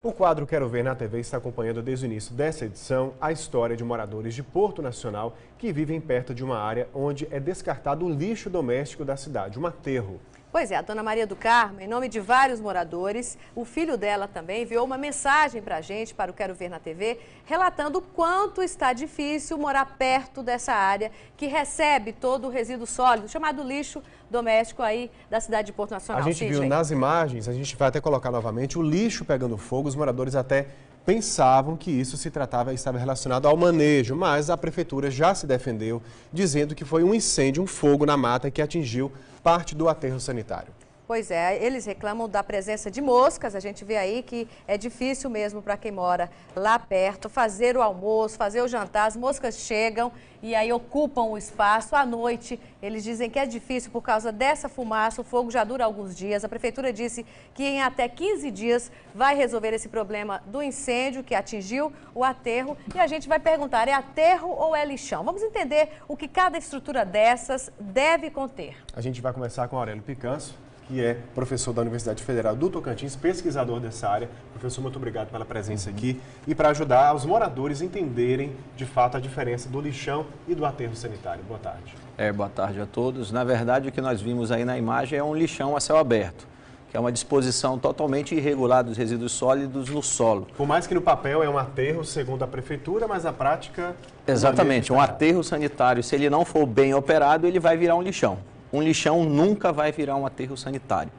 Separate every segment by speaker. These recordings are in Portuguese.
Speaker 1: O quadro Quero Ver na TV está acompanhando desde o início dessa edição a história de moradores de Porto Nacional que vivem perto de uma área onde é descartado o lixo doméstico da cidade, um aterro.
Speaker 2: Pois é, a dona Maria do Carmo, em nome de vários moradores, o filho dela também enviou uma mensagem para a gente, para o Quero Ver na TV, relatando o quanto está difícil morar perto dessa área que recebe todo o resíduo sólido, chamado lixo doméstico aí da cidade de Porto Nacional.
Speaker 1: A gente viu nas imagens, a gente vai até colocar novamente, o lixo pegando fogo, os moradores até pensavam que isso estava relacionado ao manejo, mas a prefeitura já se defendeu, dizendo que foi um incêndio, um fogo na mata que atingiu parte do aterro sanitário.
Speaker 2: Pois é, eles reclamam da presença de moscas, a gente vê aí que é difícil mesmo para quem mora lá perto fazer o almoço, fazer o jantar, as moscas chegam e aí ocupam o espaço. À noite, eles dizem que é difícil por causa dessa fumaça, o fogo já dura alguns dias. A prefeitura disse que em até 15 dias vai resolver esse problema do incêndio que atingiu o aterro. E a gente vai perguntar, é aterro ou é lixão? Vamos entender o que cada estrutura dessas deve conter.
Speaker 1: A gente vai começar com Aurélio Picanço, que é professor da Universidade Federal do Tocantins, pesquisador dessa área. Professor, muito obrigado pela presença aqui e para ajudar os moradores a entenderem, de fato, a diferença do lixão e do aterro sanitário. Boa tarde.
Speaker 3: Boa tarde a todos. Na verdade, o que nós vimos aí na imagem é um lixão a céu aberto, que é uma disposição totalmente irregular dos resíduos sólidos no solo.
Speaker 1: Por mais que no papel é um aterro, segundo a prefeitura, mas na prática...
Speaker 3: Exatamente, um aterro sanitário, se ele não for bem operado, ele vai virar um lixão. Um lixão nunca vai virar um aterro sanitário.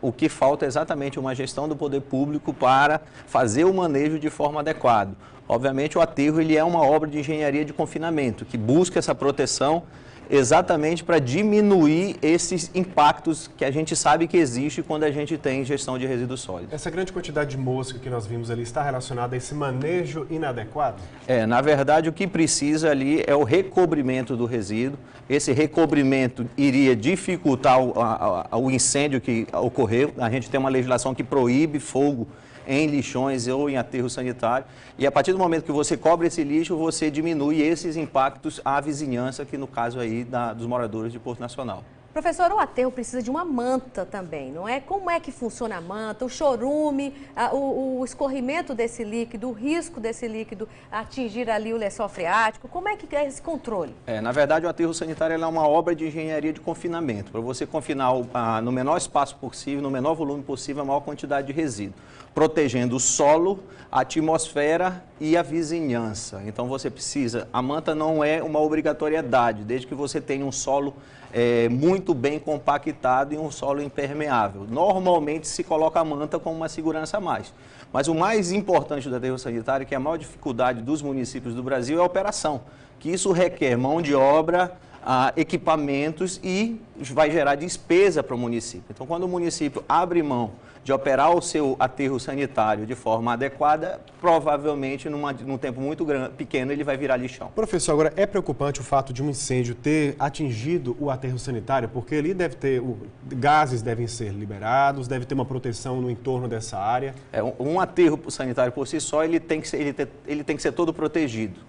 Speaker 3: O que falta é exatamente uma gestão do poder público para fazer o manejo de forma adequada. Obviamente, o aterro ele é uma obra de engenharia de confinamento, que busca essa proteção exatamente para diminuir esses impactos que a gente sabe que existe quando a gente tem gestão de resíduos sólidos.
Speaker 1: Essa grande quantidade de mosca que nós vimos ali está relacionada a esse manejo inadequado?
Speaker 3: Na verdade, o que precisa ali é o recobrimento do resíduo. Esse recobrimento iria dificultar o incêndio que ocorreu. A gente tem uma legislação que proíbe fogo em lixões ou em aterro sanitário. E a partir do momento que você cobre esse lixo, você diminui esses impactos à vizinhança, que no caso aí dos moradores de Porto Nacional.
Speaker 2: Professor, o aterro precisa de uma manta também, não é? Como é que funciona a manta, o chorume, o escorrimento desse líquido, o risco desse líquido atingir ali o lençol freático? Como é que é esse controle?
Speaker 3: Na verdade, o aterro sanitário é uma obra de engenharia de confinamento, para você confinar no menor espaço possível, no menor volume possível, a maior quantidade de resíduo, protegendo o solo, a atmosfera e a vizinhança. Então você precisa, a manta não é uma obrigatoriedade, desde que você tenha um solo muito bem compactado e um solo impermeável. Normalmente se coloca a manta como uma segurança a mais. Mas o mais importante do aterro sanitário, que é a maior dificuldade dos municípios do Brasil, é a operação, que isso requer mão de obra, equipamentos e vai gerar despesa para o município. Então, quando o município abre mão de operar o seu aterro sanitário de forma adequada, provavelmente, num tempo muito pequeno, ele vai virar lixão.
Speaker 1: Professor, agora é preocupante o fato de um incêndio ter atingido o aterro sanitário, porque ali deve ter, gases devem ser liberados, deve ter uma proteção no entorno dessa área.
Speaker 3: Um aterro sanitário por si só, ele tem que ser todo protegido.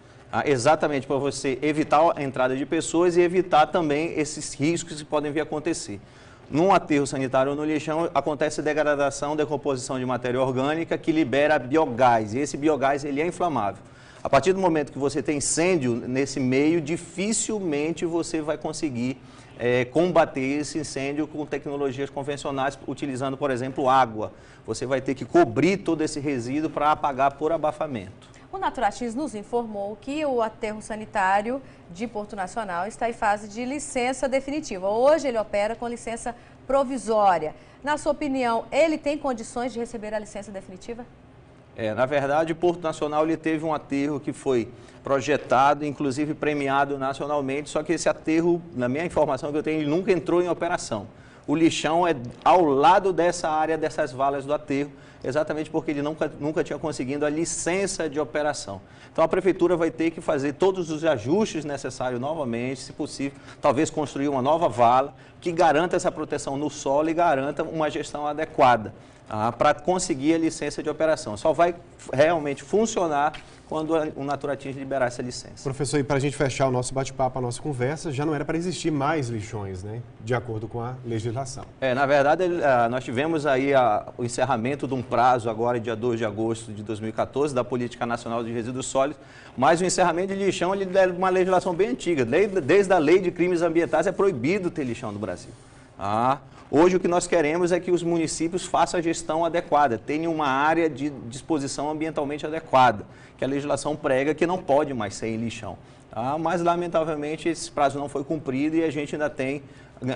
Speaker 3: Exatamente para você evitar a entrada de pessoas e evitar também esses riscos que podem vir a acontecer. Num aterro sanitário ou no lixão, acontece degradação, decomposição de matéria orgânica que libera biogás, e esse biogás ele é inflamável. A partir do momento que você tem incêndio nesse meio, dificilmente você vai conseguir combater esse incêndio com tecnologias convencionais, utilizando, por exemplo, água. Você vai ter que cobrir todo esse resíduo para apagar por abafamento.
Speaker 2: O Naturatis nos informou que o aterro sanitário de Porto Nacional está em fase de licença definitiva. Hoje ele opera com licença provisória. Na sua opinião, ele tem condições de receber a licença definitiva?
Speaker 3: Na verdade, Porto Nacional ele teve um aterro que foi projetado, inclusive premiado nacionalmente, só que esse aterro, na minha informação que eu tenho, ele nunca entrou em operação. O lixão é ao lado dessa área, dessas valas do aterro, exatamente porque ele nunca tinha conseguido a licença de operação. Então a prefeitura vai ter que fazer todos os ajustes necessários novamente, se possível, talvez construir uma nova vala que garanta essa proteção no solo e garanta uma gestão adequada. para conseguir a licença de operação. Só vai realmente funcionar quando o Naturatins liberar essa licença.
Speaker 1: Professor, e para a gente fechar o nosso bate-papo, a nossa conversa, já não era para existir mais lixões, né? De acordo com a legislação.
Speaker 3: Na verdade, nós tivemos aí o encerramento de um prazo agora, dia 2 de agosto de 2014, da Política Nacional de Resíduos Sólidos, mas o encerramento de lixão ele é uma legislação bem antiga. Desde a Lei de Crimes Ambientais é proibido ter lixão no Brasil. Hoje o que nós queremos é que os municípios façam a gestão adequada, tenham uma área de disposição ambientalmente adequada, que a legislação prega que não pode mais ser em lixão. Mas, lamentavelmente, esse prazo não foi cumprido e a gente ainda tem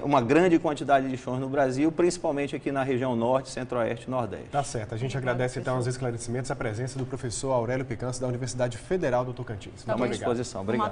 Speaker 3: uma grande quantidade de lixões no Brasil, principalmente aqui na região norte, centro-oeste e nordeste.
Speaker 1: Tá certo. A gente agradece, então, os esclarecimentos, a presença do professor Aurélio Picanço, da Universidade Federal do Tocantins.
Speaker 3: Estamos à disposição. Obrigado.